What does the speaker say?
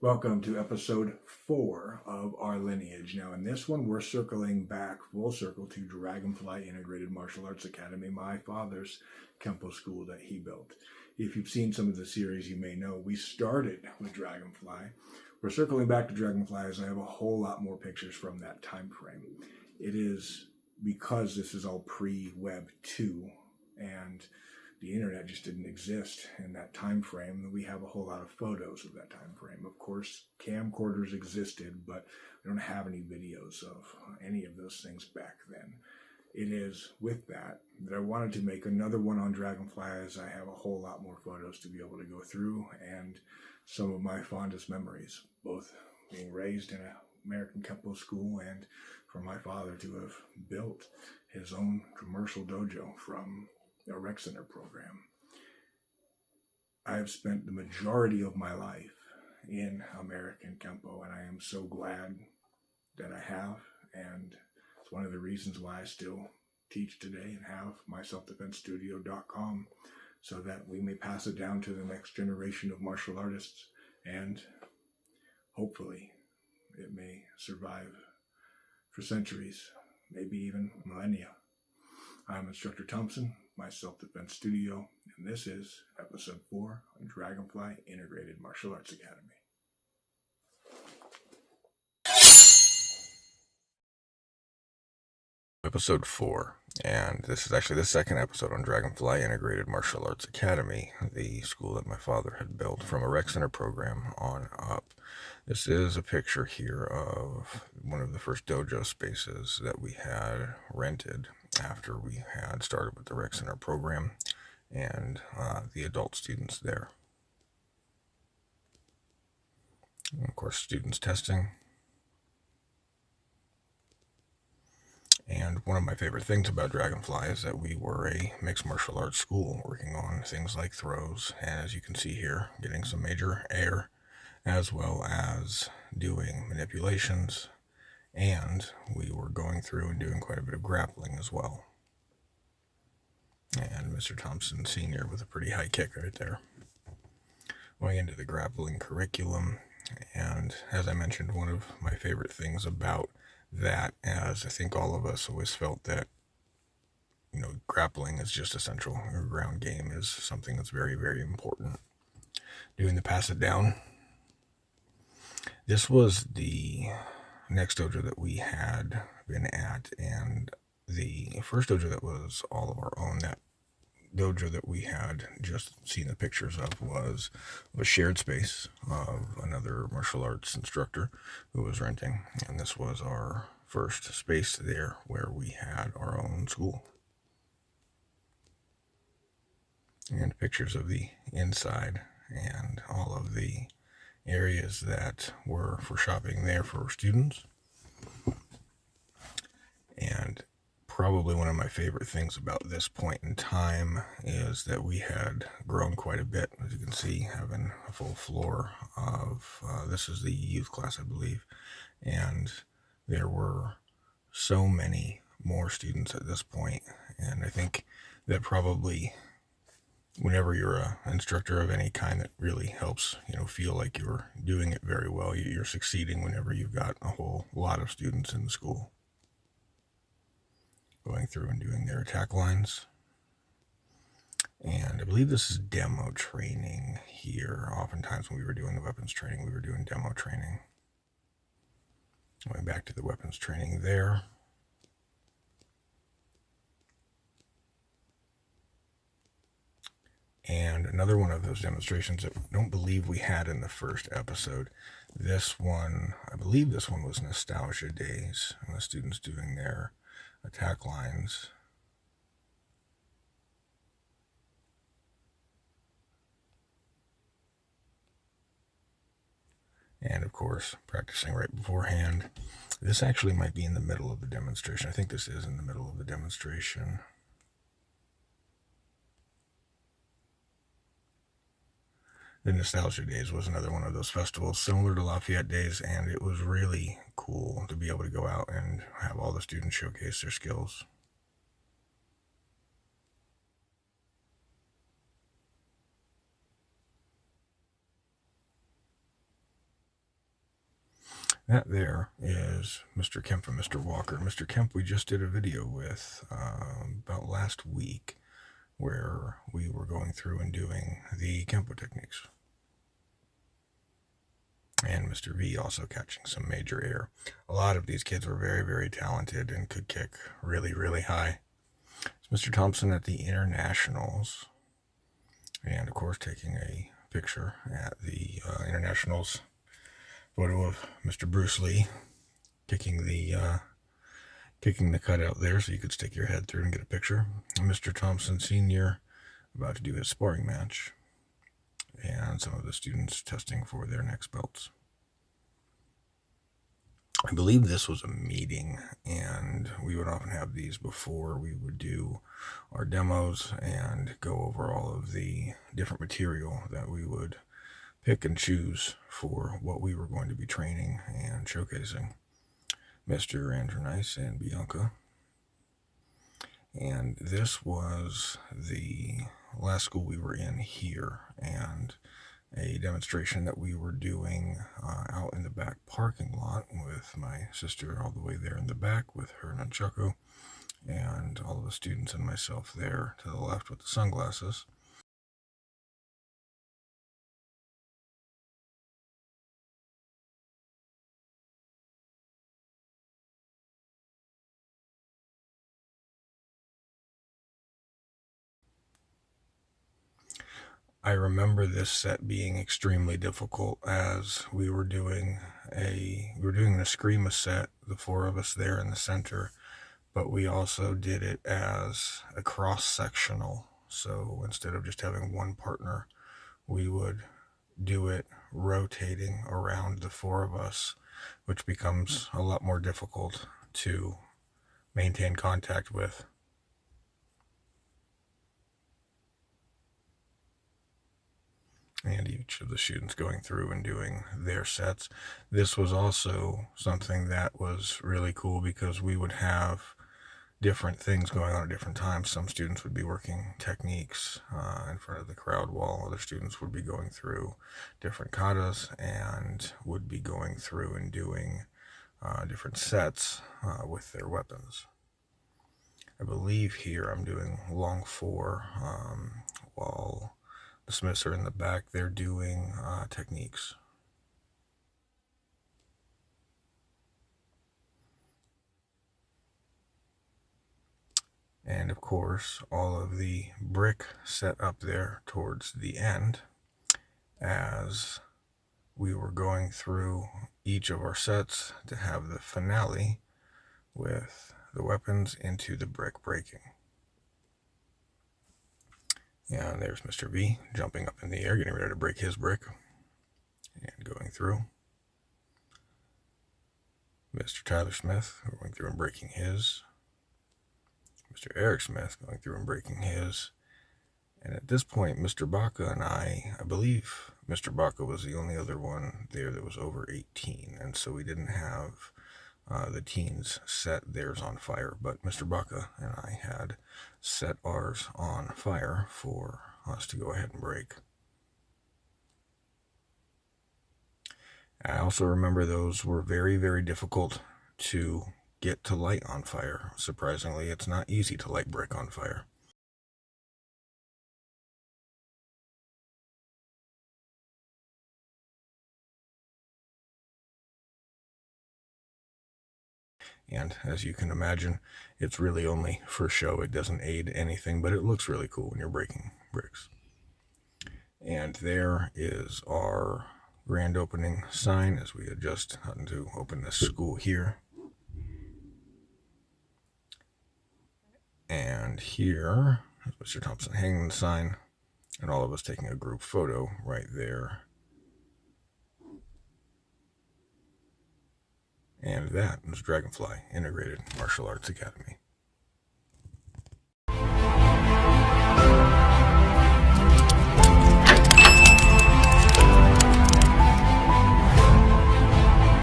Welcome to episode 4 of our lineage. Now in this one we're circling back full circle to Dragonfly Integrated Martial Arts Academy, my father's Kempo school that he built. If you've seen some of the series, you may know we started with Dragonfly. We're circling back to Dragonfly as I have a whole lot more pictures from that time frame. It is because this is all pre-Web 2 and the internet just didn't exist in that time frame. We have a whole lot of photos of that time frame. Of course, camcorders existed, but we don't have any videos of any of those things back then. It is with that I wanted to make another one on Dragonfly, as I have a whole lot more photos to be able to go through, and some of my fondest memories, both being raised in an American Kempo school and for my father to have built his own commercial dojo from a rec center program. I have spent the majority of my life in American Kempo, and I am so glad that I have, and it's one of the reasons why I still teach today and have my selfdefensestudio.com, so that we may pass it down to the next generation of martial artists, and hopefully it may survive for centuries, maybe even millennia. I'm Instructor Thompson, my self-defense studio, and this is episode 4 of Dragonfly Integrated Martial Arts Academy. Episode 4, and this is actually the second episode on Dragonfly Integrated Martial Arts Academy, the school that my father had built from a rec center program on up. This is a picture here of one of the first dojo spaces that we had rented after we had started with the rec center program and the adult students there. And of course, students testing. And one of my favorite things about Dragonfly is that we were a mixed martial arts school working on things like throws, and as you can see here, getting some major air, as well as doing manipulations, and we were going through and doing quite a bit of grappling as well. And Mr. Thompson Sr. with a pretty high kick right there. Going into the grappling curriculum, and as I mentioned, one of my favorite things about that, as I think all of us always felt that, grappling is just essential. Your ground game is something that's very, very important. Doing the pass it down. This was the next dojo that we had been at, and the first dojo that was all of our own, that dojo that we had just seen the pictures of, was a shared space of another martial arts instructor who was renting, and this was our first space there where we had our own school. And pictures of the inside and all of the areas that were for shopping there for students. And probably one of my favorite things about this point in time is that we had grown quite a bit. As you can see, having a full floor of, this is the youth class, I believe, and there were so many more students at this point. And I think that probably whenever you're an instructor of any kind, that really helps, feel like you're doing it very well. You're succeeding whenever you've got a whole lot of students in the school going through and doing their attack lines. And I believe this is demo training here. Oftentimes when we were doing the weapons training, we were doing demo training. Going back to the weapons training there. And another one of those demonstrations that I don't believe we had in the first episode. This one, I believe this one was Nostalgia Days, and the students doing their attack lines. And of course, practicing right beforehand. This actually might be in the middle of the demonstration. I think this is in the middle of the demonstration. The Nostalgia Days was another one of those festivals similar to Lafayette Days, and it was really cool to be able to go out and have all the students showcase their skills. That there is Mr. Kemp and Mr. Walker. Mr. Kemp we just did a video with about last week where we were going through and doing the Kempo techniques. And Mr. V also catching some major air. A lot of these kids were very, very talented and could kick really, really high. It's Mr. Thompson at the Internationals. And of course taking a picture at the Internationals. Photo of Mr. Bruce Lee kicking the cutout there so you could stick your head through and get a picture. And Mr. Thompson Sr. about to do his sparring match. And some of the students testing for their next belts. I believe this was a meeting, and we would often have these before we would do our demos and go over all of the different material that we would pick and choose for what we were going to be training and showcasing. Mr. Andrew Nice and Bianca. And this was the last school we were in here, and a demonstration that we were doing out in the back parking lot with my sister all the way there in the back with her nunchaku, and all of the students and myself there to the left with the sunglasses. I remember this set being extremely difficult as we were doing the Eskrima set, the four of us there in the center, but we also did it as a cross-sectional. So instead of just having one partner, we would do it rotating around the four of us, which becomes a lot more difficult to maintain contact with. And each of the students going through and doing their sets. This was also something that was really cool because we would have different things going on at different times. Some students would be working techniques in front of the crowd, while other students would be going through different katas and would be going through and doing different sets with their weapons. I believe here I'm doing long four, while the Smiths are in the back. They're doing techniques. And of course, all of the brick set up there towards the end as we were going through each of our sets to have the finale with the weapons into the brick breaking. And there's Mr. V jumping up in the air, getting ready to break his brick and going through. Mr. Tyler Smith going through and breaking his. Mr. Eric Smith going through and breaking his. And at this point, Mr. Baca and I believe Mr. Baca was the only other one there that was over 18. And so we didn't have the teens set theirs on fire. But Mr. Baca and I had set ours on fire for us to go ahead and break. I also remember those were very, very difficult to get to light on fire. Surprisingly, it's not easy to light brick on fire. And as you can imagine, it's really only for show. It doesn't aid anything, but it looks really cool when you're breaking bricks. And there is our grand opening sign as we had just gotten to open this school here. And here is Mr. Thompson hanging the sign, and all of us taking a group photo right there. And that is Dragonfly Integrated Martial Arts Academy.